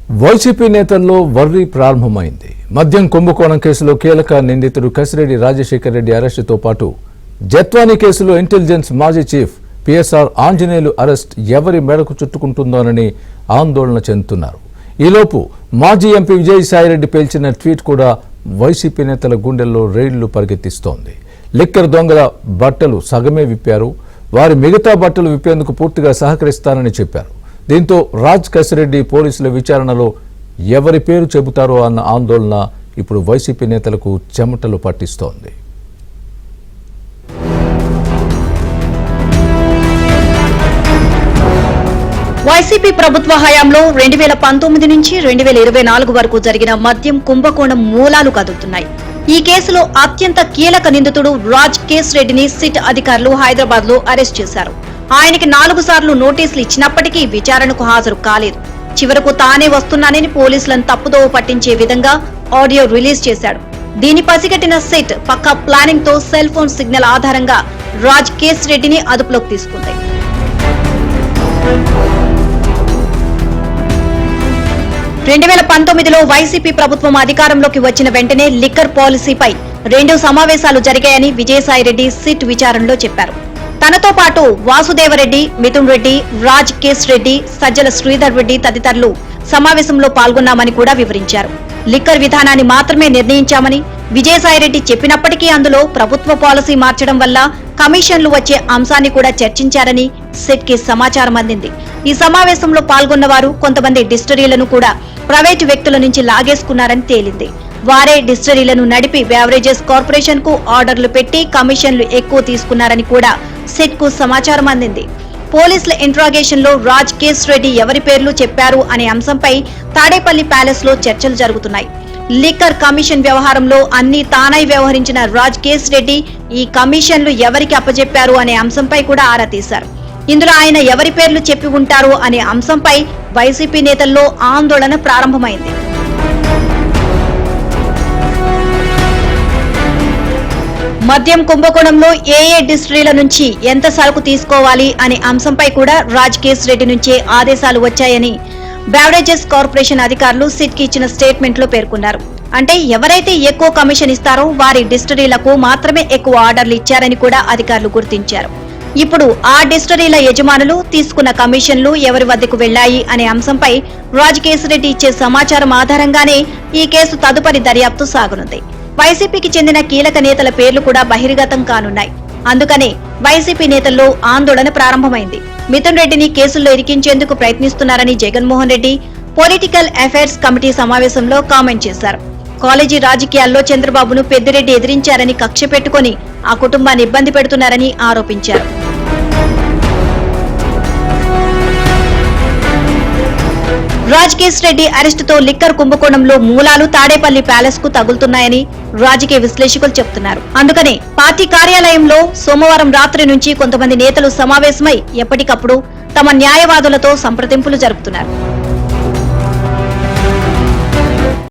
YCP నేతల్లో worry ప్రారంభమైంది. మద్యం కుంభకోణం కేసులో కీలక నిందితుడు కసిరెడ్డి రాజశేఖర్ రెడ్డి అరెస్టుతో పాటు జత్వానీ కేసులో ఇంటెలిజెన్స్ మాజీ చీఫ్ పిఎస్ఆర్ ఆంజనేయులు అరెస్ట్ ఎవరి మేడకు చుట్టుకుంటుందోనని ఆందోళన చెందుతున్నారు. ఈలోపు మాజీ ఎంపీ విజయసాయిరెడ్డి పేల్చిన ట్వీట్ కూడా వైసీపీ నేతల గుండెల్లో రైళ్లు పరిగెత్తిస్తోంది. లిక్కర్ దొంగల బట్టలు సగమే విప్పారు, వారి మిగతా బట్టలు విప్పేందుకు పూర్తిగా సహకరిస్తానని చెప్పారు. దీంతో రాజ్ కసిరెడ్డి పోలీసుల విచారణలో ఎవరి పేరు చెబుతారో అన్న ఆందోళన ఇప్పుడు వైసీపీ నేతలకు చెమటలు పట్టిస్తోంది. వైసీపీ ప్రభుత్వ హయాంలో 2019 నుంచి 2024 వరకు జరిగిన మద్యం కుంభకోణం మూలాలు కదులుతున్నాయి. ఈ కేసులో అత్యంత కీలక నిందితుడు రాజ్ కేశ్ రెడ్డిని సిట్ అధికారులు హైదరాబాద్ లో అరెస్ట్ చేశారు. ఆయనకి 4 సార్లు నోటీసులు ఇచ్చినప్పటికీ విచారణకు హాజరు కాలేదు. చివరకు తానే వస్తున్నానని పోలీసులను తప్పుదోవ పట్టించే విధంగా ఆడియో రిలీజ్ చేశాడు. దీని పసిగట్టిన సిట్ పక్కా ప్లానింగ్ తో సెల్ ఫోన్ సిగ్నల్ ఆధారంగా రాజ్ కేశ్ రెడ్డిని అదుపులోకి తీసుకుంది. 2019లో వైసీపీ ప్రభుత్వం అధికారంలోకి వచ్చిన వెంటనే లిక్కర్ పాలసీపై 2 సమావేశాలు జరిగాయని విజయసాయిరెడ్డి సిట్ విచారణలో చెప్పారు. తనతో పాటు వాసుదేవరెడ్డి, మిథున్ రెడ్డి, రాజ్ కేశ్ రెడ్డి, సజ్జల శ్రీధర్ రెడ్డి తదితరులు సమావేశంలో పాల్గొన్నామని కూడా వివరించారు. లిక్కర్ విధానాన్ని మాత్రమే నిర్ణయించామని విజయసాయిరెడ్డి చెప్పినప్పటికీ అందులో ప్రభుత్వ పాలసీ మార్చడం వల్ల కమిషన్లు వచ్చే అంశాన్ని కూడా చర్చించారని సిట్ కి సమాచారం అందింది. ఈ సమావేశంలో పాల్గొన్న వారు కొంతమంది డిస్టరీలను కూడా ప్రైవేటు వ్యక్తుల నుంచి లాగేసుకున్నారని తేలింది. వారే డిస్టరీలను నడిపి బెవరేజెస్ కార్పొరేషన్ కు ఆర్డర్లు పెట్టి కమిషన్లు ఎక్కువ తీసుకున్నారని కూడా సిట్ కు సమాచారం అందింది. పోలీసుల ఇంట్రాగేషన్ లో రాజ్ కేశ్ రెడ్డి ఎవరి పేర్లు చెప్పారు అనే అంశంపై తాడేపల్లి ప్యాలెస్ లో చర్చలు జరుగుతున్నాయి. లిక్కర్ కమిషన్ వ్యవహారంలో అన్ని తానై వ్యవహరించిన రాజ్ కేశ్ రెడ్డి ఈ కమిషన్లు ఎవరికి అప్పజెప్పారు అనే అంశంపై కూడా ఆరా తీశారు. ఇందులో ఆయన ఎవరి పేర్లు చెప్పి ఉంటారు అనే అంశంపై వైసీపీ నేతల్లో ఆందోళన ప్రారంభమైంది. మద్యం కుంభకోణంలో ఏ డిస్టరీల నుంచి ఎంత సరుకు తీసుకోవాలి అనే అంశంపై కూడా రాజ్ కేశ్ రెడ్డి నుంచే ఆదేశాలు వచ్చాయని బెవరేజెస్ కార్పొరేషన్ అధికారులు సిట్ కి ఇచ్చిన స్టేట్మెంట్ లో పేర్కొన్నారు. అంటే ఎవరైతే ఎక్కువ కమిషన్ ఇస్తారో వారి డిస్టరీలకు మాత్రమే ఎక్కువ ఆర్డర్లు ఇచ్చారని కూడా అధికారులు గుర్తించారు. ఇప్పుడు ఆ డిస్టరీల యజమానులు తీసుకున్న కమిషన్లు ఎవరి వద్దకు వెళ్లాయి అనే అంశంపై రాజ్ కేశ్ రెడ్డి ఇచ్చే సమాచారం ఆధారంగానే ఈ కేసు తదుపరి దర్యాప్తు సాగనుంది. వైసీపీకి చెందిన కీలక నేతల పేర్లు కూడా బహిర్గతం కానున్నాయి. అందుకనే వైసీపీ నేతల్లో ఆందోళన ప్రారంభమైంది. మిథున్ రెడ్డిని కేసుల్లో ఇరికించేందుకు ప్రయత్నిస్తున్నారని Jaganmohan Reddy political affairs committee సమావేశంలో కామెంట్ చేశారు. కాలేజీ రాజకీయాల్లో చంద్రబాబును పెద్దిరెడ్డి ఎదిరించారని కక్ష పెట్టుకుని ఆ కుటుంబాన్ని ఇబ్బంది పెడుతున్నారని ఆరోపించారు. రాజ్ కేశ్ రెడ్డి అరెస్టుతో లిక్కర్ కుంభకోణంలో మూలాలు తాడేపల్లి ప్యాలెస్ కు తగులుతున్నాయని రాజకీయ విశ్లేషకులు చెబుతున్నారు. అందుకనే పార్టీ కార్యాలయంలో సోమవారం రాత్రి నుంచి కొంతమంది నేతలు సమావేశమై ఎప్పటికప్పుడు తమ న్యాయవాదులతో సంప్రదింపులు జరుపుతున్నారు.